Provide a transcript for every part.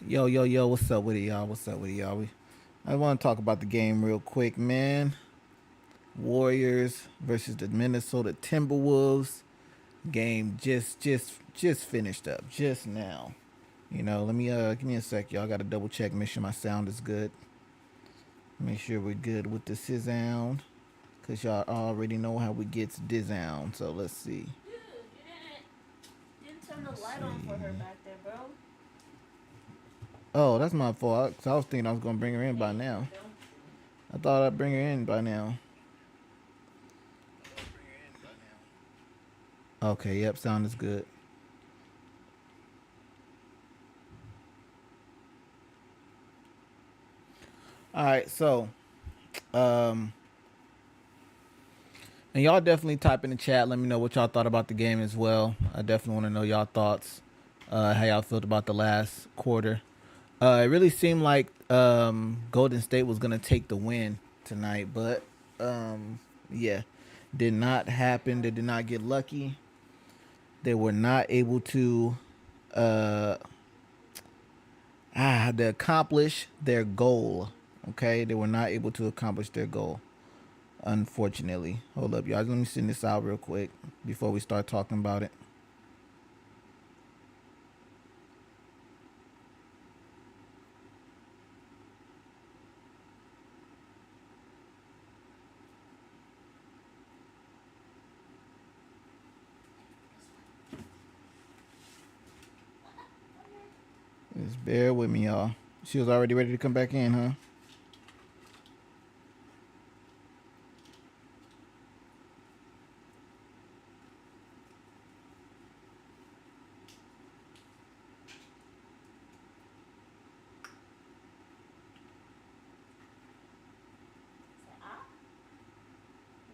Yo, what's up with it, y'all? What's up with it, y'all? I want to talk about the game real quick, man. Warriors versus the Minnesota Timberwolves. Game just finished up just now. Let me give me a sec, y'all. I gotta double check, make sure my sound is good. Make sure we're good with the sound. Cause y'all already know how we gets disound. So let's see. Dude, you didn't turn the light on for her back there, bro. Oh, that's my fault. I was thinking I was gonna bring her in by now. I thought I'd bring her in by now. Okay, yep, sound is good. All right, so um and y'all definitely type in the chat. Let me know what y'all thought about the game as well. I definitely want to know y'all thoughts. How y'all felt about the last quarter. It really seemed like Golden State was gonna take the win tonight, but yeah, did not happen. They did not get lucky. They were not able uh, to accomplish their goal. Okay, they were not able to accomplish their goal. Unfortunately, hold up, y'all. Let me send this out real quick before we start talking about it. Just bear with me, y'all. She was already ready to come back in, huh?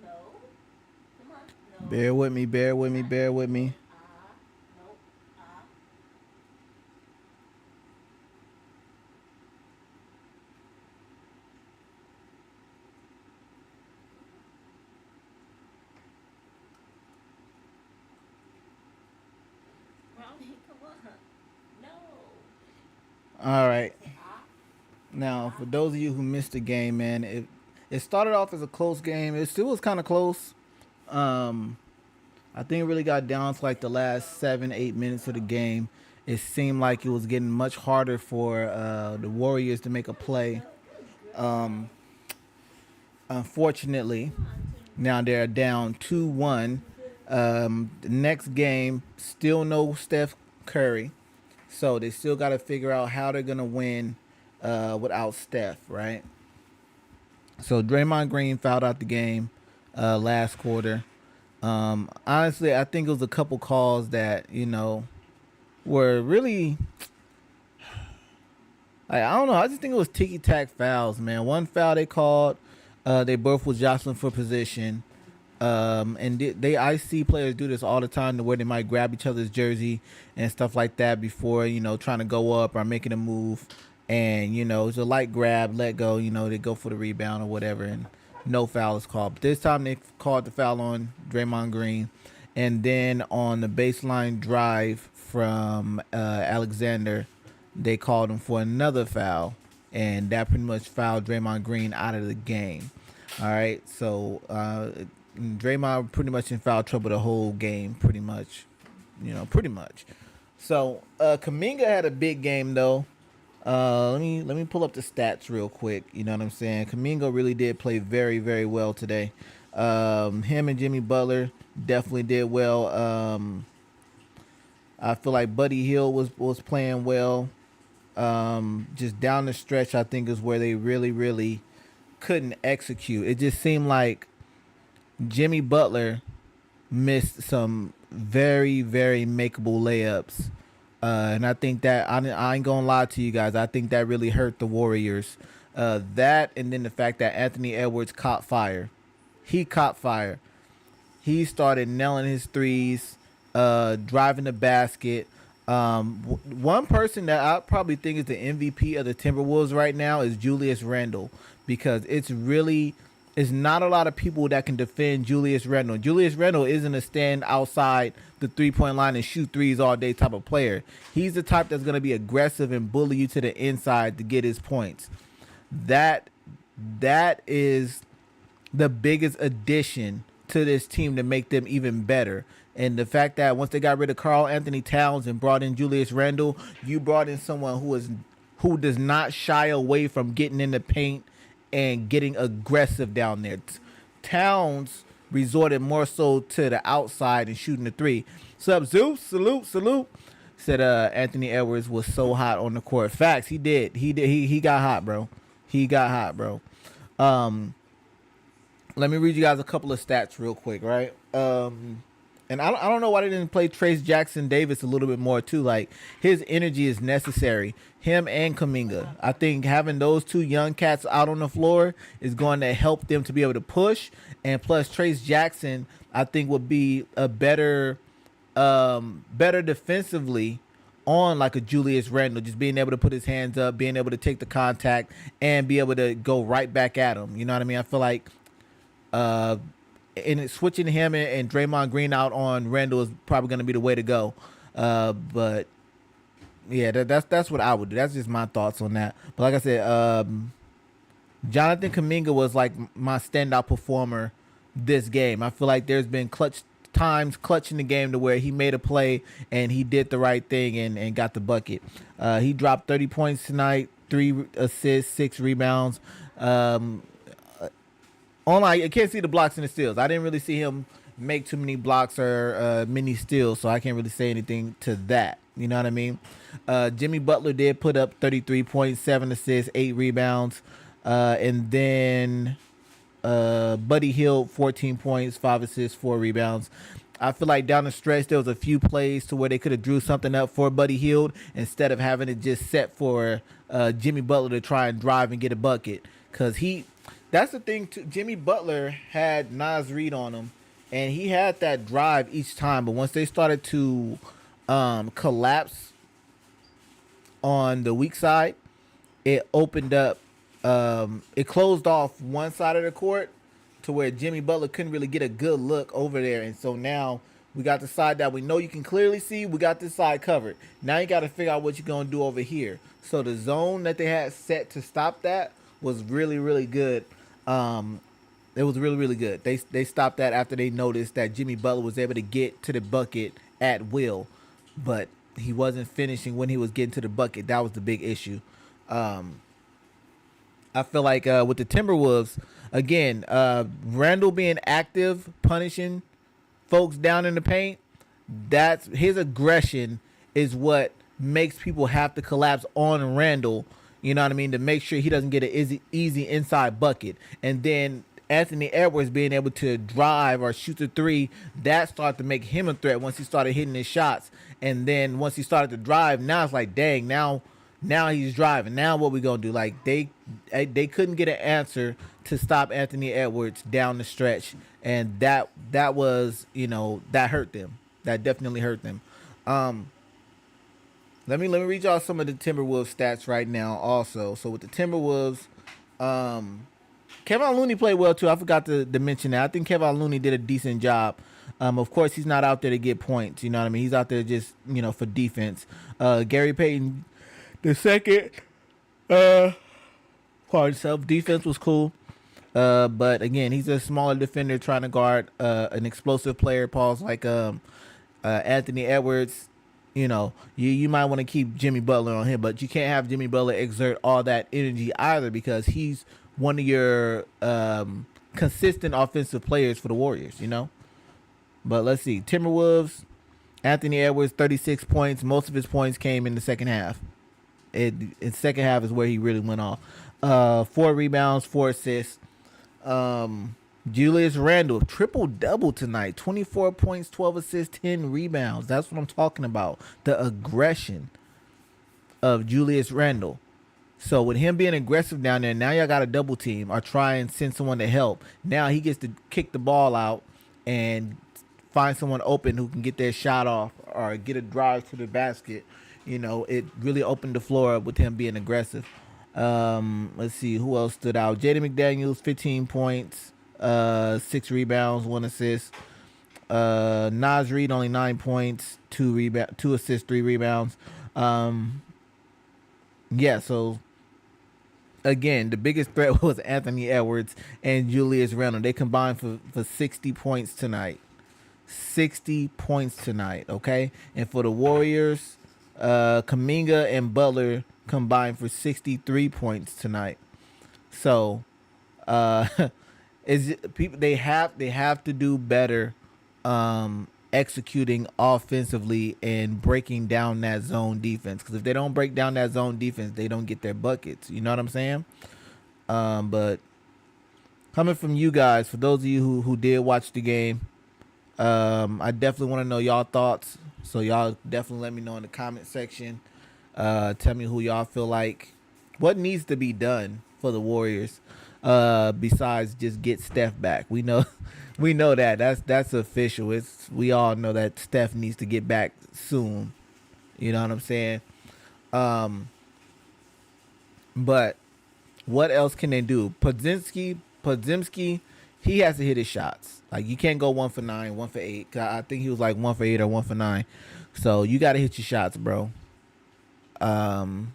No. Come on. No. Bear with me, bear with me, bear with me. Nope. Brownie, come on. No. All right. Ah. Now, for those of you who missed the game, man, it started off as a close game. It still was kind of close. Um, I think it really got down to like the last 7, 8 minutes of the game. It seemed like it was getting much harder for the Warriors to make a play. Um, Unfortunately, now they're down 2-1. The next game, still no Steph Curry. So they still got to figure out how they're going to win without Steph, right? So Draymond Green fouled out the game last quarter. Honestly, I think it was a couple calls that, were really, I don't know. I just think it was ticky tack fouls, man. One foul they called, they both was jostling for position. And I see players do this all the time to where they might grab each other's jersey and stuff like that before, trying to go up or making a move. And, it's a light grab, let go, they go for the rebound or whatever. And no foul is called. But this time they called the foul on Draymond Green. And then on the baseline drive from Alexander, they called him for another foul. And that pretty much fouled Draymond Green out of the game. All right. So Draymond pretty much in foul trouble the whole game, pretty much. Pretty much. So Kaminga had a big game though. Let me pull up the stats real quick. You know what I'm saying? Kaminga really did play very, very well today. Him and Jimmy Butler definitely did well. I feel like Buddy Hield was playing well. Just down the stretch, I think is where they really, really couldn't execute. It just seemed like Jimmy Butler missed some very, very makeable layups. And I think that I ain't gonna lie to you guys. I think that really hurt the Warriors. That and then the fact that Anthony Edwards caught fire. He caught fire. He started nailing his threes, driving the basket. One person that I probably think is the MVP of the Timberwolves right now is Julius Randle because it's really It's not a lot of people that can defend Julius Randle. Julius Randle isn't a stand outside the 3 point line and shoot threes all day type of player. He's the type that's going to be aggressive and bully you to the inside to get his points. That that is the biggest addition to this team to make them even better. And the fact that once they got rid of Carl Anthony Towns and brought in Julius Randle, you brought in someone who does not shy away from getting in the paint and getting aggressive down there. Towns resorted more so to the outside and shooting the three. Sup, Zeus? Salute, salute. Said Anthony Edwards was so hot on the court. Facts, he did. He did. He got hot, bro. He got hot, bro. Um, Let me read you guys a couple of stats real quick, right? And I don't know why they didn't play Trace Jackson Davis a little bit more too. Like his energy is necessary. Him and Kaminga. I think having those two young cats out on the floor is going to help them to be able to push. And plus Trace Jackson, I think would be a better defensively on like a Julius Randle, just being able to put his hands up, being able to take the contact, and be able to go right back at him. You know what I mean? I feel like uh, and switching him and Draymond Green out on Randall is probably going to be the way to go. But yeah, that's what I would do. That's just my thoughts on that. But like I said, Jonathan Kuminga was like my standout performer this game. I feel like there's been clutch in the game to where he made a play and he did the right thing and got the bucket. He dropped 30 points tonight, 3 assists, 6 rebounds. I can't see the blocks and the steals. I didn't really see him make too many blocks or many steals, so I can't really say anything to that. You know what I mean? Jimmy Butler did put up 33 points, 7 assists, 8 rebounds. And then Buddy Hield, 14 points, 5 assists, 4 rebounds. I feel like down the stretch there was a few plays to where they could have drew something up for Buddy Hield instead of having it just set for Jimmy Butler to try and drive and get a bucket. Because that's the thing too. Jimmy Butler had Nas Reed on him, and he had that drive each time. But once they started to collapse on the weak side, it opened up. It closed off one side of the court to where Jimmy Butler couldn't really get a good look over there. And so now we got the side that we know you can clearly see. We got this side covered. Now you got to figure out what you're going to do over here. So the zone that they had set to stop that was really, really good. It was really, really good. They stopped that after they noticed that Jimmy Butler was able to get to the bucket at will, but he wasn't finishing when he was getting to the bucket. That was the big issue. I feel like with the Timberwolves, again, Randall being active, punishing folks down in the paint, that's his aggression is what makes people have to collapse on Randall. You know what I mean? To make sure he doesn't get an easy inside bucket. And then Anthony Edwards being able to drive or shoot the three, that started to make him a threat once he started hitting his shots. And then once he started to drive, now it's like, dang, now he's driving. Now what we gonna do? Like they couldn't get an answer to stop Anthony Edwards down the stretch, and that was, that hurt them. That definitely hurt them. Let me read y'all some of the Timberwolves stats right now. Also, so with the Timberwolves, Kevin Looney played well too. I forgot to mention that. I think Kevin Looney did a decent job. Of course, he's not out there to get points. You know what I mean? He's out there just for defense. Gary Payton the second, part himself. Defense was cool. But again, he's a smaller defender trying to guard an explosive player. Paul's like Anthony Edwards. You might want to keep Jimmy Butler on him, but you can't have Jimmy Butler exert all that energy either because he's one of your consistent offensive players for the Warriors. But let's see, Timberwolves. Anthony Edwards, 36 points. Most of his points came in the second half. In second half is where he really went off. 4 rebounds, 4 assists. Julius Randle, triple-double tonight. 24 points, 12 assists, 10 rebounds. That's what I'm talking about. The aggression of Julius Randle. So with him being aggressive down there, now y'all got a double team or try and send someone to help. Now he gets to kick the ball out and find someone open who can get their shot off or get a drive to the basket. It really opened the floor up with him being aggressive. Let's see who else stood out. Jaden McDaniels, 15 points, 6 rebounds, 1 assist. Nas Reed only 9 points, 2 assists, 3 rebounds. Um, yeah. So again, the biggest threat was Anthony Edwards and Julius Randle. They combined for 60 points tonight. 60 points tonight. Okay, and for the Warriors, Kaminga and Butler combined for 63 points tonight. So uh is people they have to do better executing offensively and breaking down that zone defense, because if they don't break down that zone defense, they don't get their buckets. You know what I'm saying? But coming from you guys, for those of you who did watch the game, I definitely want to know y'all thoughts. So y'all definitely let me know in the comment section. Tell me who y'all feel like, what needs to be done for the Warriors, besides just get Steph back. We know, we know that's official. It's we all know that Steph needs to get back soon. You know what I'm saying? Um, but what else can they do? Podzimski, he has to hit his shots. Like you can't go 1 for 9, 1 for 8. 'Cause I think he was like 1 for 8 or 1 for 9. So you got to hit your shots, bro. Um,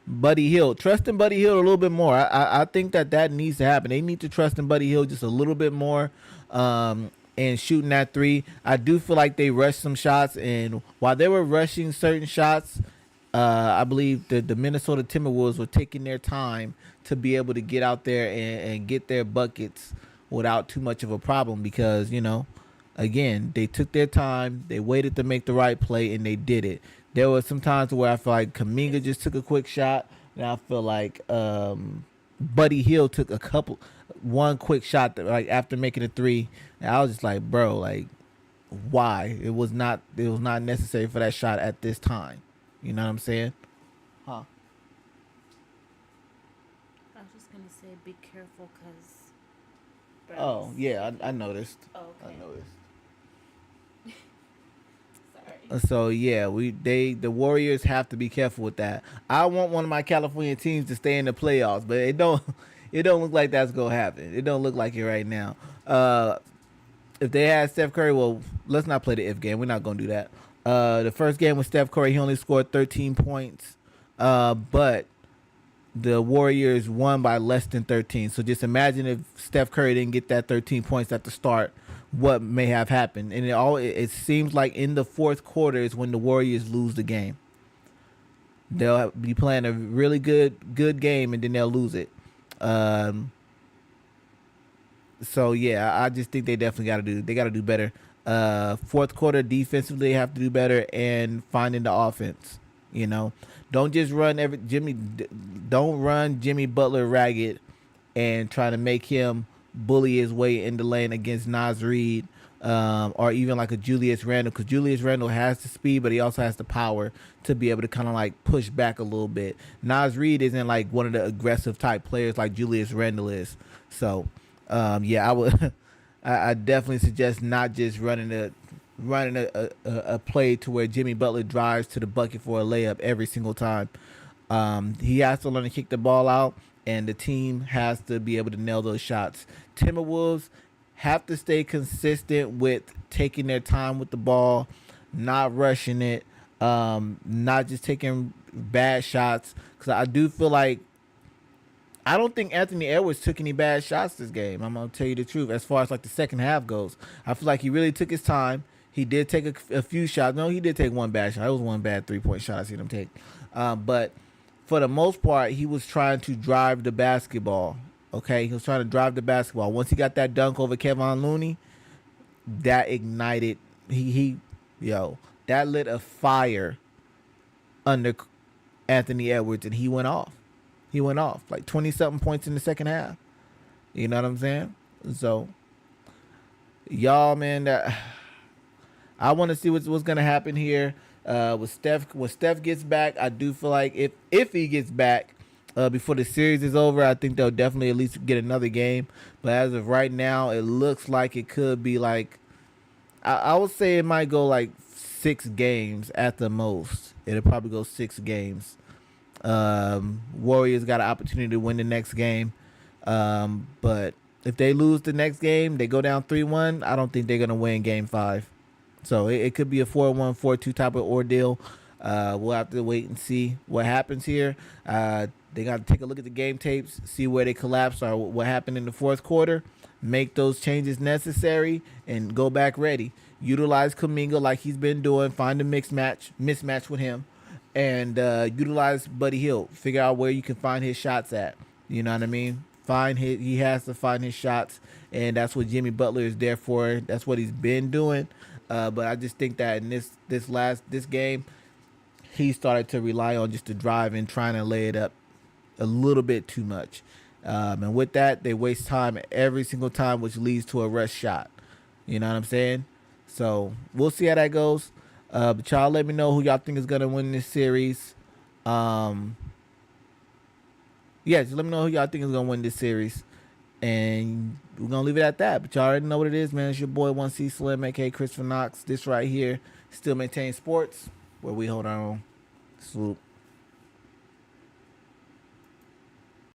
Buddy Hill, trust in Buddy Hill a little bit more. I think that needs to happen. They need to trust in Buddy Hill just a little bit more. And shooting that three, I do feel like they rushed some shots, and while they were rushing certain shots, I believe the Minnesota Timberwolves were taking their time to be able to get out there and get their buckets without too much of a problem, because again, they took their time, they waited to make the right play, and they did it. There were some times where I feel like Kaminga just took a quick shot, and I feel like Buddy Hill took one quick shot that, like after making a three. And I was just like, bro, like why? It was not necessary for that shot at this time. You know what I'm saying? Huh? I was just gonna say, be careful, cause. Oh Bros. yeah, I noticed. Oh, I okay. noticed. Sorry. So yeah, the Warriors have to be careful with that. I want one of my California teams to stay in the playoffs, but it don't it don't look like that's gonna happen. It don't look like it right now. If they had Steph Curry, well, let's not play the if game. We're not gonna do that. The first game with Steph Curry, he only scored 13 points, but the Warriors won by less than 13. So just imagine if Steph Curry didn't get that 13 points at the start, what may have happened. And it seems like in the fourth quarter is when the Warriors lose the game. They'll be playing a really good game, and then they'll lose it. Um, so yeah, I just think they got to do better. Fourth quarter defensively, they have to do better, and finding the offense. You know, don't just run Don't run Jimmy Butler ragged and try to make him bully his way in the lane against Nas Reed, or even like a Julius Randle, because Julius Randle has the speed, but he also has the power to be able to kind of like push back a little bit. Nas Reed isn't like one of the aggressive type players like Julius Randle is. So, yeah, I would, I definitely suggest not just running a play to where Jimmy Butler drives to the bucket for a layup every single time. He has to learn to kick the ball out, and the team has to be able to nail those shots. Timberwolves have to stay consistent with taking their time with the ball, not rushing it, not just taking bad shots. Because I do feel like I don't think Anthony Edwards took any bad shots this game. I'm gonna tell you the truth. As far as like the second half goes, I feel like he really took his time. He did take a few shots. No, he did take one bad shot. It was one bad 3-point shot I seen him take. But for the most part, he was trying to drive the basketball. Okay, he was trying to drive the basketball. Once he got that dunk over Kevon Looney, that ignited. He yo, that lit a fire under Anthony Edwards, and he went off. He went off like 20 something points in the second half. You know what I'm saying? So, y'all, man, that I want to see what's gonna happen here. With Steph, when Steph gets back, I do feel like if he gets back before the series is over, I think they'll definitely at least get another game. But as of right now, it looks like it could be like I would say it might go like 6 games at the most. It'll probably go 6 games. Warriors got an opportunity to win the next game. But if they lose the next game, they go down 3-1. I don't think they're gonna win Game 5. So it could be a 4-1, 4-2 type of ordeal. We'll have to wait and see what happens here. They got to take a look at the game tapes, see where they collapsed or what happened in the fourth quarter, make those changes necessary, and go back ready. Utilize Kuminga like he's been doing. Find a mismatch with him, and utilize Buddy Hield. Figure out where you can find his shots at. You know what I mean? He has to find his shots, and that's what Jimmy Butler is there for. That's what he's been doing. But I just think that in this game, he started to rely on just the drive and trying to lay it up a little bit too much. And with that, they waste time every single time, which leads to a rush shot. You know what I'm saying? So we'll see how that goes. But y'all let me know who y'all think is going to win this series. Yeah, just let me know who y'all think is going to win this series. And we're going to leave it at that. But y'all already know what it is, man. It's your boy 1C Slim, aka Christopher Knox. This right here, Still Maintain Sports, where we hold our own. Salute.